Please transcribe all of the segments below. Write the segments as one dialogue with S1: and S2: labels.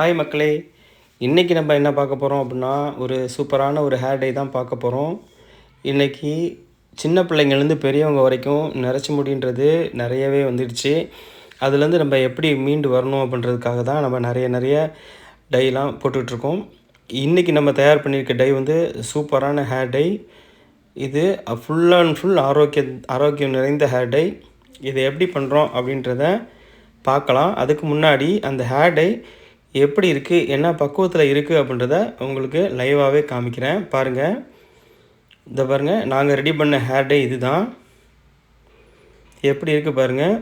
S1: Hi மக்களே, இன்றைக்கி நம்ம என்ன பார்க்க போகிறோம் அப்படின்னா, ஒரு சூப்பரான ஒரு ஹேர் டை தான் பார்க்க போகிறோம். இன்றைக்கி சின்ன பிள்ளைங்கள்லேருந்து பெரியவங்க வரைக்கும் நரைச்சி முடின்றது நிறையவே வந்துடுச்சு. அதுலேருந்து நம்ம எப்படி மீண்டு வரணும் அப்படின்றதுக்காக தான் நம்ம நிறைய டைலாம் போட்டுட்ருக்கோம். இன்றைக்கி நம்ம தயார் பண்ணியிருக்க டை வந்து சூப்பரான ஹேர் டை. இது ஃபுல் அண்ட் ஃபுல் ஆரோக்கியம் நிறைந்த ஹேர் டை. இதை எப்படி பண்ணுறோம் அப்படின்றத பார்க்கலாம். அதுக்கு முன்னாடி அந்த ஹேர் டை எப்படி இருக்குது, என்ன பக்குவத்தில் இருக்குது அப்படின்றத உங்களுக்கு லைவாகவே காமிக்கிறேன். பாருங்கள், இதை பாருங்கள், நாங்கள் ரெடி பண்ண ஹேர் டை இது தான். எப்படி இருக்குது பாருங்கள்,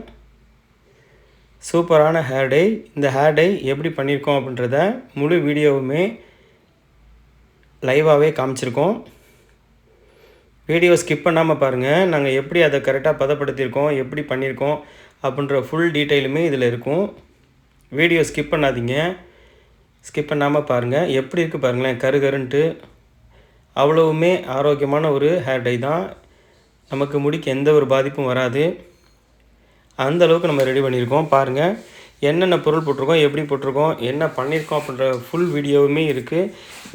S1: சூப்பரான ஹேர் டை. இந்த ஹேர் டை எப்படி பண்ணியிருக்கோம் அப்படின்றத முழு வீடியோவுமே லைவாகவே காமிச்சிருக்கோம். வீடியோ ஸ்கிப் பண்ணாமல் பாருங்கள். நாங்கள் எப்படி அதை கரெக்டாக பதப்படுத்தியிருக்கோம், எப்படி பண்ணியிருக்கோம் அப்படின்ற ஃபுல் டீட்டெயிலுமே இதில் இருக்கும். வீடியோ ஸ்கிப் பண்ணாதீங்க, ஸ்கிப் பண்ணாமல் பாருங்கள். எப்படி இருக்குது பாருங்களேன், கருகருன்ட்டு அவ்வளவுமே ஆரோக்கியமான ஒரு ஹேர் டை தான். நமக்கு முடிக்கு எந்த ஒரு பாதிப்பும் வராது, அந்த அளவுக்கு நம்ம ரெடி பண்ணியிருக்கோம். பாருங்கள், என்னென்ன பொருள் போட்டிருக்கோம், எப்படி போட்டிருக்கோம், என்ன பண்ணியிருக்கோம் அப்படின்ற ஃபுல் வீடியோவுமே இருக்குது.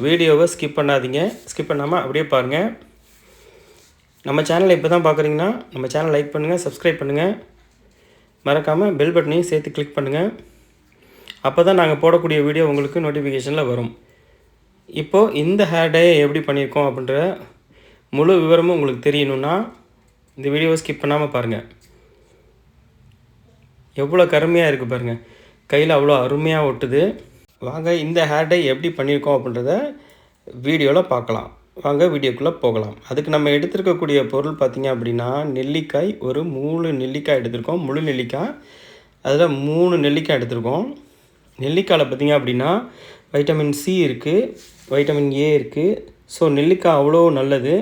S1: வீடியோவை ஸ்கிப் பண்ணாதீங்க, ஸ்கிப் பண்ணாமல் அப்படியே பாருங்கள். நம்ம சேனலை இப்போ தான் பார்க்குறீங்கன்னா நம்ம சேனலை லைக் பண்ணுங்கள், சப்ஸ்கிரைப் பண்ணுங்கள், மறக்காமல் பெல் பட்டனையும் சேர்த்து கிளிக் பண்ணுங்கள். அப்போ தான் நாங்கள் போடக்கூடிய வீடியோ உங்களுக்கு நோட்டிஃபிகேஷனில் வரும். இப்போது இந்த ஹேர் டையை எப்படி பண்ணியிருக்கோம் அப்படின்ற முழு விவரமும் உங்களுக்கு தெரியணுன்னா இந்த வீடியோவை ஸ்கிப் பண்ணாமல் பாருங்கள். எவ்வளோ கருமையாக இருக்குது பாருங்கள், கையில் அவ்வளோ அருமையாக ஒட்டுது. வாங்க இந்த ஹேர் டை எப்படி பண்ணியிருக்கோம் அப்படின்றத வீடியோவில் பார்க்கலாம். வாங்க வீடியோக்குள்ளே போகலாம். அதுக்கு நம்ம எடுத்துருக்கக்கூடிய பொருள் பார்த்திங்க அப்படின்னா, நெல்லிக்காய் ஒரு 3 நெல்லிக்காய் எடுத்திருக்கோம். முழு நெல்லிக்காய், அதில் 3 நெல்லிக்காய் எடுத்திருக்கோம். நெல்லிக்காயில் பார்த்திங்க அப்படின்னா வைட்டமின் சி இருக்குது, வைட்டமின் ஏ இருக்குது. ஸோ நெல்லிக்காய் அவ்வளோ நல்லது.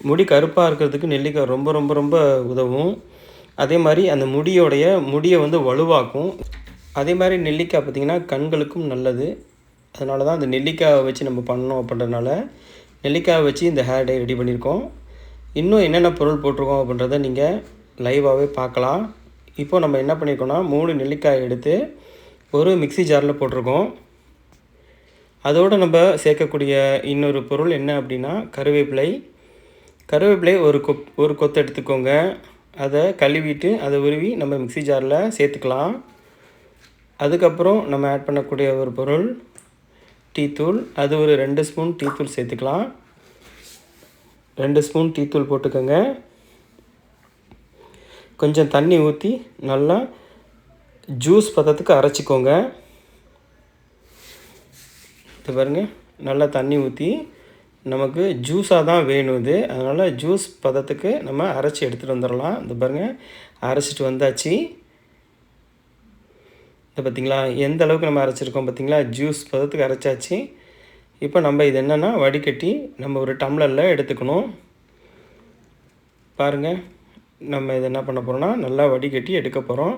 S1: முடி கருப்பாக இருக்கிறதுக்கு நெல்லிக்காய் ரொம்ப ரொம்ப ரொம்ப உதவும். அதே மாதிரி அந்த முடியை வந்து வலுவாக்கும். அதே மாதிரி நெல்லிக்காய் பார்த்திங்கன்னா கண்களுக்கும் நல்லது. அதனால தான் அந்த நெல்லிக்காயை வச்சு நம்ம பண்ணோம் அப்படின்றதுனால நெல்லிக்காயை வச்சு இந்த ஹேர் டை ரெடி பண்ணியிருக்கோம். இன்னும் என்னென்ன பொருள் போட்டிருக்கோம் அப்படின்றத நீங்கள் லைவாகவே பார்க்கலாம். இப்போது நம்ம என்ன பண்ணியிருக்கோம்னா 3 நெல்லிக்காய் எடுத்து ஒரு மிக்ஸி ஜாரில் போட்டிருக்கோம். அதோடு நம்ம சேர்க்கக்கூடிய இன்னொரு பொருள் என்ன அப்படின்னா கருவேப்பிலை ஒரு கொத்து எடுத்துக்கோங்க. அதை கழுவிட்டு அதை உருவி நம்ம மிக்ஸி ஜாரில் சேர்த்துக்கலாம். அதுக்கப்புறம் நம்ம ஆட் பண்ணக்கூடிய ஒரு பொருள் டீத்தூள். அது ஒரு 2 ஸ்பூன் டீத்தூள் சேர்த்துக்கலாம். 2 ஸ்பூன் டீத்தூள் போட்டுக்கோங்க. கொஞ்சம் தண்ணி ஊற்றி நல்லா ஜூஸ் பதத்துக்கு அரைச்சிக்கோங்க. இது பாருங்கள், நல்லா தண்ணி ஊற்றி நமக்கு ஜூஸாக தான் வேணும் இது. அதனால் ஜூஸ் பதத்துக்கு நம்ம அரைச்சி எடுத்துகிட்டு வந்துடலாம். இது பாருங்கள், அரைச்சிட்டு வந்தாச்சு. இது பார்த்திங்களா, எந்த அளவுக்கு நம்ம அரைச்சிருக்கோம் பார்த்திங்களா, ஜூஸ் பதத்துக்கு அரைச்சாச்சு. இப்போ நம்ம இது என்னென்னா வடிகட்டி நம்ம ஒரு டம்ளரில் எடுத்துக்கணும். பாருங்கள், நம்ம இதை என்ன பண்ண போகிறோம்னா நல்லா வடிகட்டி எடுக்க போகிறோம்.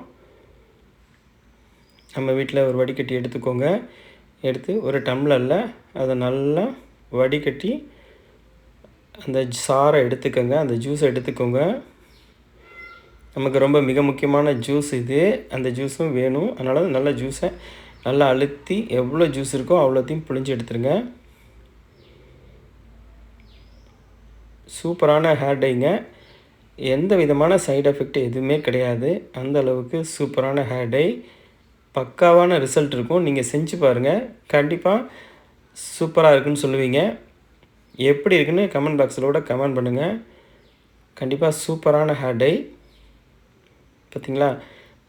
S1: நம்ம வீட்டில் ஒரு வடிகட்டி எடுத்துக்கோங்க. எடுத்து ஒரு டம்ளரில் அதை நல்லா வடிகட்டி அந்த சாறை எடுத்துக்கோங்க, அந்த ஜூஸை எடுத்துக்கோங்க. நமக்கு ரொம்ப மிக முக்கியமான ஜூஸ் இது. அந்த ஜூஸும் வேணும். அதனால் நல்ல ஜூஸை நல்லா அழுத்தி எவ்வளோ ஜூஸ் இருக்கோ அவ்வளோத்தையும் புழிஞ்சு எடுத்துருங்க. சூப்பரான ஹேர் டைங்க, எந்த விதமான சைடு எஃபெக்ட் எதுவுமே கிடையாது. அந்த அளவுக்கு சூப்பரான ஹேர் டை, பக்காவான ரிசல்ட் இருக்கும். நீங்கள் செஞ்சு பாருங்கள், கண்டிப்பாக சூப்பராக இருக்குன்னு சொல்லுவீங்க. எப்படி இருக்குன்னு கமெண்ட் பாக்ஸில் கூட கமெண்ட் பண்ணுங்கள். கண்டிப்பாக சூப்பரான ஹேர் டை. பார்த்திங்களா,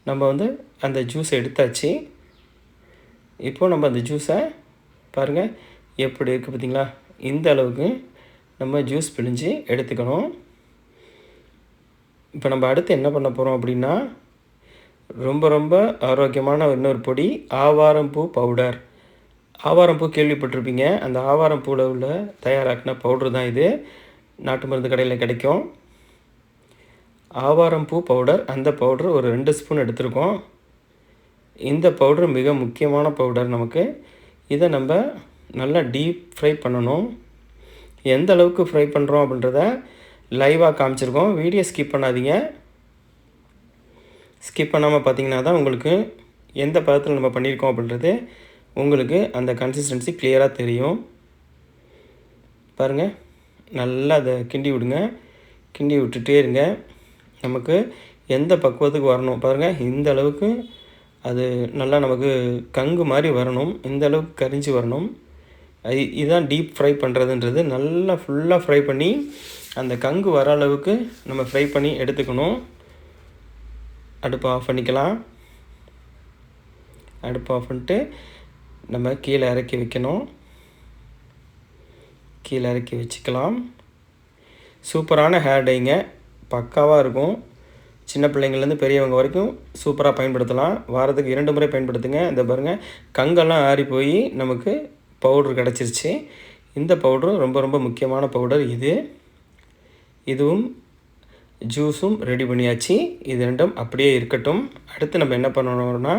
S1: நம்ம வந்து அந்த ஜூஸை எடுத்தாச்சு. இப்போது நம்ம அந்த ஜூஸை பாருங்கள் எப்படி இருக்குது பார்த்திங்களா, இந்த அளவுக்கு நம்ம ஜூஸ் பிழிஞ்சு எடுத்துக்கணும். இப்போ நம்ம அடுத்து என்ன பண்ண போகிறோம் அப்படின்னா, ரொம்ப ரொம்ப ஆரோக்கியமான இன்னொரு பொடி, ஆவாரம்பூ பவுடர். ஆவாரம்பூ கேள்விப்பட்டிருப்பீங்க. அந்த ஆவாரம்பூவில் உள்ள தயாராக்கின பவுட்ரு தான் இது. நாட்டு மருந்து கடையில் கிடைக்கும். ஆவாரம்பூ பவுடர், அந்த பவுட்ரு ஒரு 2 ஸ்பூன் எடுத்துருக்கோம். இந்த பவுட்ரு மிக முக்கியமான பவுடர் நமக்கு. இதை நம்ம நல்லா டீப் ஃப்ரை பண்ணணும். எந்த அளவுக்கு ஃப்ரை பண்ணுறோம் அப்படின்றத லைவாக காமிச்சிருக்கோம். வீடியோ ஸ்கிப் பண்ணாதீங்க. ஸ்கிப் பண்ணாமல் பார்த்தீங்கன்னா தான் உங்களுக்கு எந்த பதத்தில் நம்ம பண்ணியிருக்கோம் அப்படின்றது உங்களுக்கு அந்த கன்சிஸ்டன்சி கிளியராக தெரியும். பாருங்கள், நல்லா அதை கிண்டி விடுங்க. கிண்டி விட்டுட்டே இருங்க. நமக்கு எந்த பக்குவத்துக்கு வரணும் பாருங்கள், இந்த அளவுக்கு அது நல்லா நமக்கு கங்கு மாதிரி வரணும். இந்த அளவுக்கு கரிஞ்சு வரணும். இதுதான் டீப் ஃப்ரை பண்ணுறதுன்றது. நல்லா ஃபுல்லாக ஃப்ரை பண்ணி அந்த கங்கு வர அளவுக்கு நம்ம ஃப்ரை பண்ணி எடுத்துக்கணும். அடுப்பை ஆஃப் பண்ணிக்கலாம். அடுப்பை ஆஃப் பண்ணிட்டு நம்ம கீழே இறக்கி வைக்கணும். கீழே இறக்கி வச்சுக்கலாம். சூப்பரான ஹேர் டைங்க, பக்காவாக இருக்கும். சின்ன பிள்ளைங்கள்லேருந்து பெரியவங்க வரைக்கும் சூப்பராக பயன்படுத்தலாம். வாரத்துக்கு 2 முறை பயன்படுத்துங்க. இந்த பாருங்கள், கங்கெல்லாம் ஆறி போய் நமக்கு பவுட்ரு கிடச்சிருச்சு. இந்த பவுட்ரு ரொம்ப ரொம்ப முக்கியமான பவுடர் இது. இதுவும் ஜூஸும் ரெடி பண்ணியாச்சு. இது ரெண்டும் அப்படியே இருக்கட்டும். அடுத்து நம்ம என்ன பண்ணணும்னா,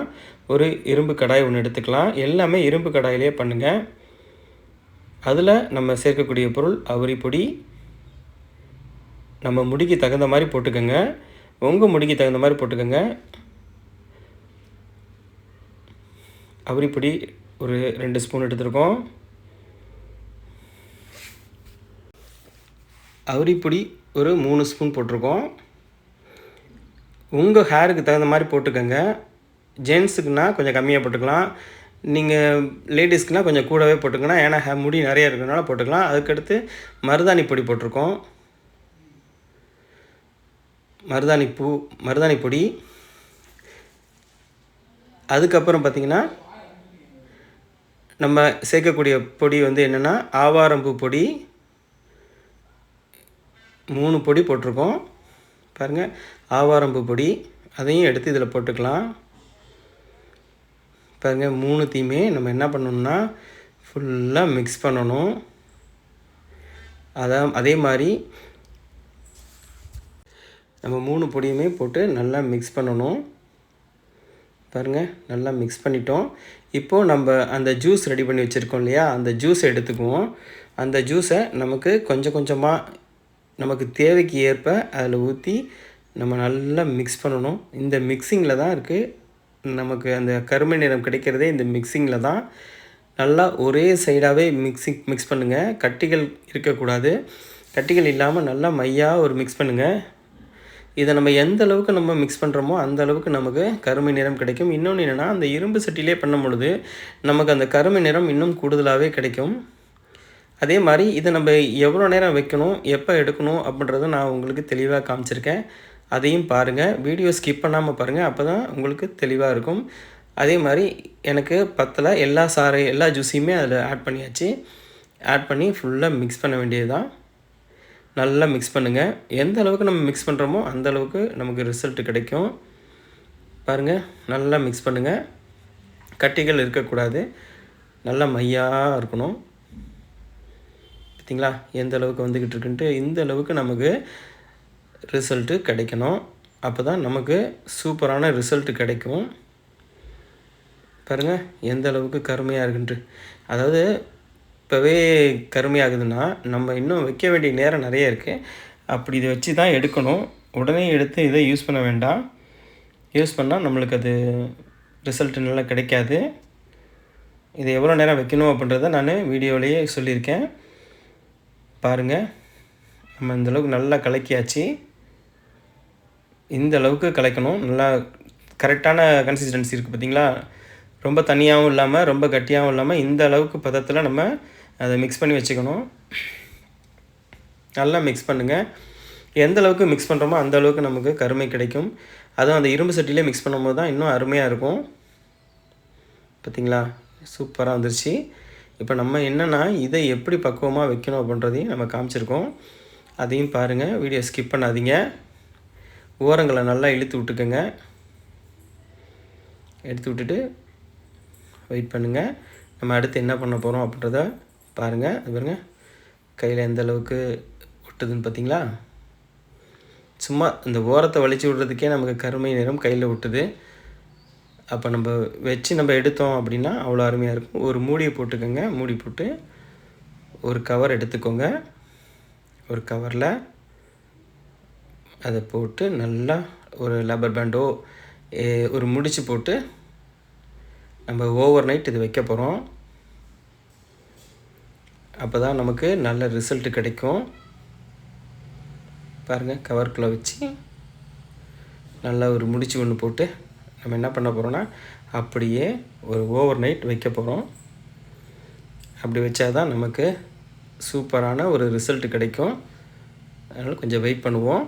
S1: ஒரு இரும்பு கடாய் ஒன்று எடுத்துக்கலாம். எல்லாமே இரும்பு கடாயிலே பண்ணுங்கள். அதில் நம்ம சேர்க்கக்கூடிய பொருள் அவுரி பொடி. நம்ம முடிக்கு தகுந்த மாதிரி போட்டுக்கோங்க. உங்கள் முடிக்கு தகுந்த மாதிரி போட்டுக்கோங்க. அவுரி பொடி ஒரு 2 ஸ்பூன் எடுத்துருக்கோம். அவுரி பொடி ஒரு 3 ஸ்பூன் போட்டிருக்கோம். உங்கள் ஹேருக்கு தகுந்த மாதிரி போட்டுக்கோங்க. ஜென்ஸுக்குன்னா கொஞ்சம் கம்மியாக போட்டுக்கலாம். நீங்கள் லேடிஸ்க்குனால் கொஞ்சம் கூடவே போட்டுக்கணும். ஏன்னா முடி நிறைய இருக்கிறதுனால போட்டுக்கலாம். அதுக்கடுத்து மருதாணி பொடி போட்டிருக்கோம். மருதாணி பொடி. அதுக்கப்புறம் பார்த்திங்கன்னா நம்ம சேர்க்கக்கூடிய பொடி வந்து என்னென்னா, ஆவாரம்பூ பொடி 3 பொடி போட்டிருக்கோம். பாருங்கள், ஆவாரம்பூ பொடி அதையும் எடுத்து இதில் போட்டுக்கலாம். பாருங்கள், 3த்தையுமே நம்ம என்ன பண்ணணும்னா ஃபுல்லாக மிக்ஸ் பண்ணணும். அதே மாதிரி நம்ம 3 பொடியுமே போட்டு நல்லா மிக்ஸ் பண்ணணும். பாருங்கள், நல்லா மிக்ஸ் பண்ணிட்டோம். இப்போது நம்ம அந்த ஜூஸ் ரெடி பண்ணி வச்சுருக்கோம் இல்லையா, அந்த ஜூஸை எடுத்துக்குவோம். அந்த ஜூஸை நமக்கு கொஞ்சம் கொஞ்சமாக நமக்கு தேவைக்கு ஏற்ப அதில் ஊற்றி நம்ம நல்லா மிக்ஸ் பண்ணணும். இந்த மிக்சிங்கில் தான் இருக்குது நமக்கு அந்த கருமை நிறம் கிடைக்கிறதே. இந்த மிக்சிங்கில் தான். நல்லா ஒரே சைடாகவே மிக்ஸ் பண்ணுங்கள். கட்டிகள் இருக்கக்கூடாது. கட்டிகள் இல்லாமல் நல்லா மையாக ஒரு மிக்ஸ் பண்ணுங்கள். இதை நம்ம எந்த அளவுக்கு நம்ம மிக்ஸ் பண்ணுறோமோ அந்த அளவுக்கு நமக்கு கருமை நிறம் கிடைக்கும். இன்னொன்று என்னென்னா, அந்த இரும்பு சட்டிலே பண்ணும் பொழுது நமக்கு அந்த கருமை நிறம் இன்னும் கூடுதலாகவே கிடைக்கும். அதே மாதிரி இதை நம்ம எவ்வளோ நேரம் வைக்கணும், எப்போ எடுக்கணும் அப்படின்றத நான் உங்களுக்கு தெளிவாக காமிச்சிருக்கேன். அதையும் பாருங்கள். வீடியோ ஸ்கிப் பண்ணாமல் பாருங்கள். அப்போ தான் உங்களுக்கு தெளிவாக இருக்கும். அதே மாதிரி எனக்கு பத்தலை, எல்லா ஜூஸையுமே அதில் ஆட் பண்ணியாச்சு. ஆட் பண்ணி ஃபுல்லாக மிக்ஸ் பண்ண வேண்டியது தான். நல்லா மிக்ஸ் பண்ணுங்கள். எந்த அளவுக்கு நம்ம மிக்ஸ் பண்ணுறோமோ அந்த அளவுக்கு நமக்கு ரிசல்ட் கிடைக்கும். பாருங்கள், நல்லா மிக்ஸ் பண்ணுங்கள். கட்டிகள் இருக்கக்கூடாது. நல்லா மையாக இருக்கணும். பார்த்திங்களா எந்த அளவுக்கு வந்துக்கிட்டு இருக்குன்ட்டு? இந்த அளவுக்கு நமக்கு ரிசல்ட்டு கிடைக்கணும். அப்போ தான் நமக்கு சூப்பரான ரிசல்ட்டு கிடைக்கும். பாருங்கள் எந்த அளவுக்கு கருமையாக இருக்குன்ட்டு. அதாவது இப்போவே கருமையாகுதுன்னா நம்ம இன்னும் வைக்க வேண்டிய நேரம் நிறைய இருக்குது. அப்படி இதை வச்சு தான் எடுக்கணும். உடனே எடுத்து இதை யூஸ் பண்ண வேண்டாம். யூஸ் பண்ணால் நம்மளுக்கு அது ரிசல்ட்டு நல்லா கிடைக்காது. இதை எவ்வளோ நேரம் வைக்கணும் அப்படின்றத நான் வீடியோவிலேயே சொல்லியிருக்கேன். பாருங்கள், நம்ம இந்தளவுக்கு நல்லா கலக்கியாச்சு. இந்த அளவுக்கு கலக்கணும். நல்லா கரெக்டான கன்சிஸ்டன்சி இருக்குது பார்த்திங்களா? ரொம்ப தண்ணியாகவும் இல்லாமல் ரொம்ப கட்டியாகவும் இல்லாமல் இந்த அளவுக்கு பதத்தில் நம்ம அதை மிக்ஸ் பண்ணி வச்சுக்கணும். நல்லா மிக்ஸ் பண்ணுங்கள். எந்த அளவுக்கு மிக்ஸ் பண்ணுறோமோ அந்த அளவுக்கு நமக்கு கருமை கிடைக்கும். அதுவும் அந்த இரும்பு சட்டிலே மிக்ஸ் பண்ணும்போது தான் இன்னும் அருமையாக இருக்கும். பார்த்திங்களா சூப்பராக வந்துருச்சு. இப்போ நம்ம என்னென்னா இதை எப்படி பக்குவமாக வைக்கணும் அப்படின்றதையும் நம்ம காமிச்சிருக்கோம். அதையும் பாருங்கள். வீடியோ ஸ்கிப் பண்ணாதீங்க. ஓரங்களை நல்லா இழுத்து விட்டுக்கோங்க. எடுத்து விட்டுட்டு வெயிட் பண்ணுங்கள். நம்ம அடுத்து என்ன பண்ண போகிறோம் அப்படின்றத பாருங்கள். அது பாருங்கள், கையில் எந்த அளவுக்கு ஒட்டுதுன்னு பார்த்திங்களா? சும்மா இந்த ஓரத்தை வலிச்சு விடுறதுக்கே நமக்கு கருமை நிறம் கையில் ஒட்டுது. அப்போ நம்ம வச்சு நம்ம எடுத்தோம் அப்படின்னா அவ்வளோ அருமையாக இருக்கும். ஒரு மூடியை போட்டுக்கோங்க. மூடி போட்டு ஒரு கவர் எடுத்துக்கோங்க. ஒரு கவரில் அதை போட்டு நல்லா ஒரு லப்பர் பேண்டோ ஒரு முடிச்சு போட்டு நம்ம ஓவர் நைட் இது வைக்க போகிறோம். அப்போ தான் நமக்கு நல்ல ரிசல்ட் கிடைக்கும். பாருங்கள், கவருக்குள்ளே வச்சு நல்லா ஒரு முடிச்சு ஒன்று போட்டு நம்ம என்ன பண்ண போகிறோன்னா அப்படியே ஒரு ஓவர் நைட் வைக்க போகிறோம். அப்படி வச்சா தான் நமக்கு சூப்பரான ஒரு ரிசல்ட் கிடைக்கும். அதனால் கொஞ்சம் வெயிட் பண்ணுவோம்.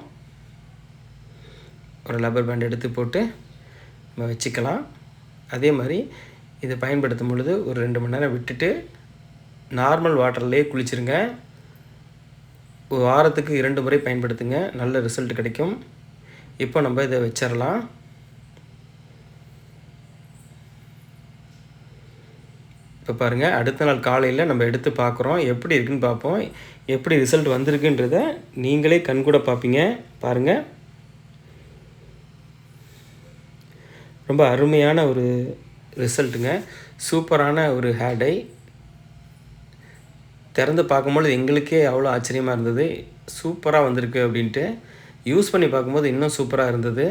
S1: ஒரு ரப்பர் பேண்ட் எடுத்து போட்டு நம்ம வச்சுக்கலாம். அதே மாதிரி இதை பயன்படுத்தும் பொழுது ஒரு 2 மணி நேரம் விட்டுட்டு நார்மல் வாட்டர்லேயே குளிச்சுருங்க. ஒரு வாரத்துக்கு 2 முறை பயன்படுத்துங்க, நல்ல ரிசல்ட் கிடைக்கும். இப்போ நம்ம இதை வச்சிடலாம். இப்போ பாருங்கள், அடுத்த நாள் காலையில் நம்ம எடுத்து பார்க்குறோம், எப்படி இருக்குன்னு பார்ப்போம். எப்படி ரிசல்ட் வந்திருக்குன்றத நீங்களே கண்கூட பார்ப்பீங்க. பாருங்கள், ரொம்ப அருமையான ஒரு ரிசல்ட்டுங்க. சூப்பரான ஒரு ஹேர் டை. திறந்து பார்க்கும்போது எங்களுக்கே அவ்வளோ ஆச்சரியமாக இருந்தது. சூப்பராக வந்திருக்கு அப்படின்ட்டு. யூஸ் பண்ணி பார்க்கும்போது இன்னும் சூப்பராக இருந்தது.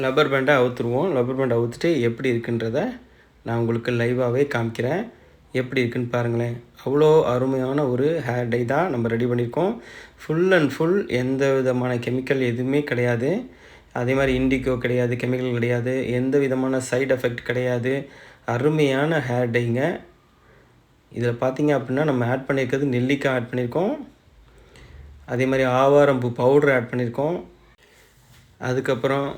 S1: ரப்பர் பேண்டை அவுத்துருவோம். ரப்பர் பேண்டை அவுத்துட்டு எப்படி இருக்குன்றத நான் உங்களுக்கு லைவாகவே காமிக்கிறேன். எப்படி இருக்குன்னு பாருங்களேன். அவ்வளோ அருமையான ஒரு ஹேர் டை தான் நம்ம ரெடி பண்ணியிருக்கோம். ஃபுல் அண்ட் ஃபுல் எந்த விதமான கெமிக்கல் எதுவுமே கிடையாது. அதே மாதிரி இண்டிகோ கிடையாது, கெமிக்கல் கிடையாது, எந்த விதமான சைடு எஃபெக்ட் கிடையாது. அருமையான ஹேர் டைங்க. இதில் பார்த்திங்க அப்படின்னா நம்ம ஆட் பண்ணியிருக்கிறது நெல்லிக்காய் ஆட் பண்ணியிருக்கோம். அதே மாதிரி ஆவாரம்பூ பவுடர் ஆட் பண்ணியிருக்கோம். அதுக்கப்புறம்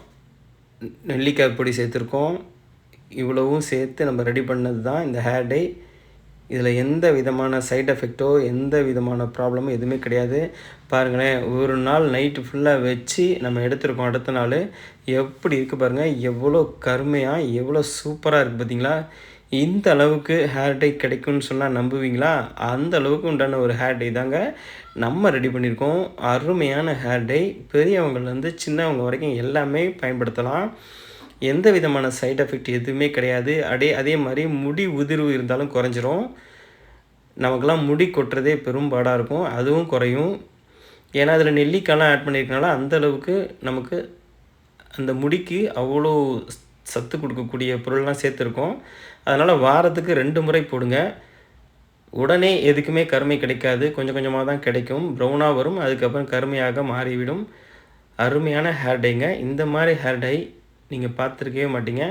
S1: நெல்லிக்காய் பொடி சேர்த்துருக்கோம். இவ்வளவும் சேர்த்து நம்ம ரெடி பண்ணது தான் இந்த ஹேர் டை. இதில் எந்த விதமான சைட் எஃபெக்டோ எந்த விதமான ப்ராப்ளமும் எதுவுமே கிடையாது. பாருங்களேன், ஒரு நாள் நைட்டு ஃபுல்லாக வச்சு நம்ம எடுத்துருக்கோம். அடுத்த நாள் எப்படி இருக்குது பாருங்கள், எவ்வளோ கருமையாக எவ்வளோ சூப்பராக இருக்குது பார்த்தீங்களா. இந்த அளவுக்கு ஹேர் டை கிடைக்கும்னு சொன்னால் நம்புவீங்களா? அந்த அளவுக்கு உண்டான ஒரு ஹேர் டை தாங்க நம்ம ரெடி பண்ணியிருக்கோம். அருமையான ஹேர் டை. பெரியவங்கள்லேருந்து சின்னவங்க வரைக்கும் எல்லாமே பயன்படுத்தலாம். எந்த விதமான சைட் எஃபெக்ட் எதுவுமே கிடையாது. அதே மாதிரி முடி உதிர்வு இருந்தாலும் குறைஞ்சிரும். நமக்கெல்லாம் முடி கொட்டுறதே பெரும்பாடாக இருக்கும், அதுவும் குறையும். ஏன்னா அதில் நெல்லிக்காய்லாம் ஆட் பண்ணியிருக்கனால அந்தளவுக்கு நமக்கு அந்த முடிக்கு அவ்வளோ சத்து கொடுக்கக்கூடிய பொருள்லாம் சேர்த்துருக்கோம். அதனால் வாரத்துக்கு 2 முறை போடுங்க. உடனே எதுக்குமே கருமை கிடைக்காது, கொஞ்சம் கொஞ்சமாக தான் கிடைக்கும். ப்ரௌனாக வரும், அதுக்கப்புறம் கருமையாக மாறிவிடும். அருமையான ஹேர் டைங்க. இந்த மாதிரி ஹேர் டை நீங்கள் பார்த்துருக்கவே மாட்டீங்க.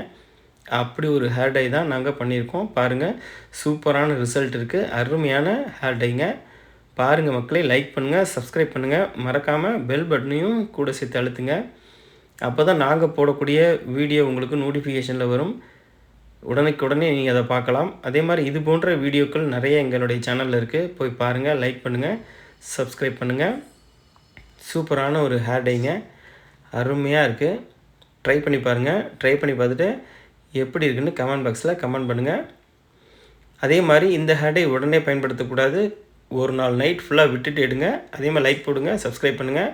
S1: அப்படி ஒரு ஹேர் டை தான் நாங்கள் பண்ணியிருக்கோம். பாருங்கள், சூப்பரான ரிசல்ட் இருக்குது. அருமையான ஹேர் டைங்க. பாருங்கள் மக்களே, லைக் பண்ணுங்கள், சப்ஸ்கிரைப் பண்ணுங்கள், மறக்காமல் பெல் பட்டனையும் கூட சேர்த்து அழுத்துங்க. அப்போ தான் நாங்கள் போடக்கூடிய வீடியோ உங்களுக்கு நோட்டிஃபிகேஷனில் வரும். உடனே நீங்கள் அதை பார்க்கலாம். அதே மாதிரி இது போன்ற வீடியோக்கள் நிறைய எங்களுடைய சேனலில் இருக்குது. போய் பாருங்கள், லைக் பண்ணுங்கள், சப்ஸ்கிரைப் பண்ணுங்கள். சூப்பரான ஒரு ஹேர் டைங்க. அருமையாக இருக்குது. ட்ரை பண்ணி பாருங்கள். ட்ரை பண்ணி பார்த்துட்டு எப்படி இருக்குன்னு கமெண்ட் பாக்ஸில் கமெண்ட் பண்ணுங்கள். அதே மாதிரி இந்த ஹேர் டை உடனே பயன்படுத்தக்கூடாது. ஒரு நாள் நைட் ஃபுல்லாக விட்டுட்டு எடுங்க. அதே மாதிரி லைக் போடுங்க, சப்ஸ்கிரைப் பண்ணுங்கள்.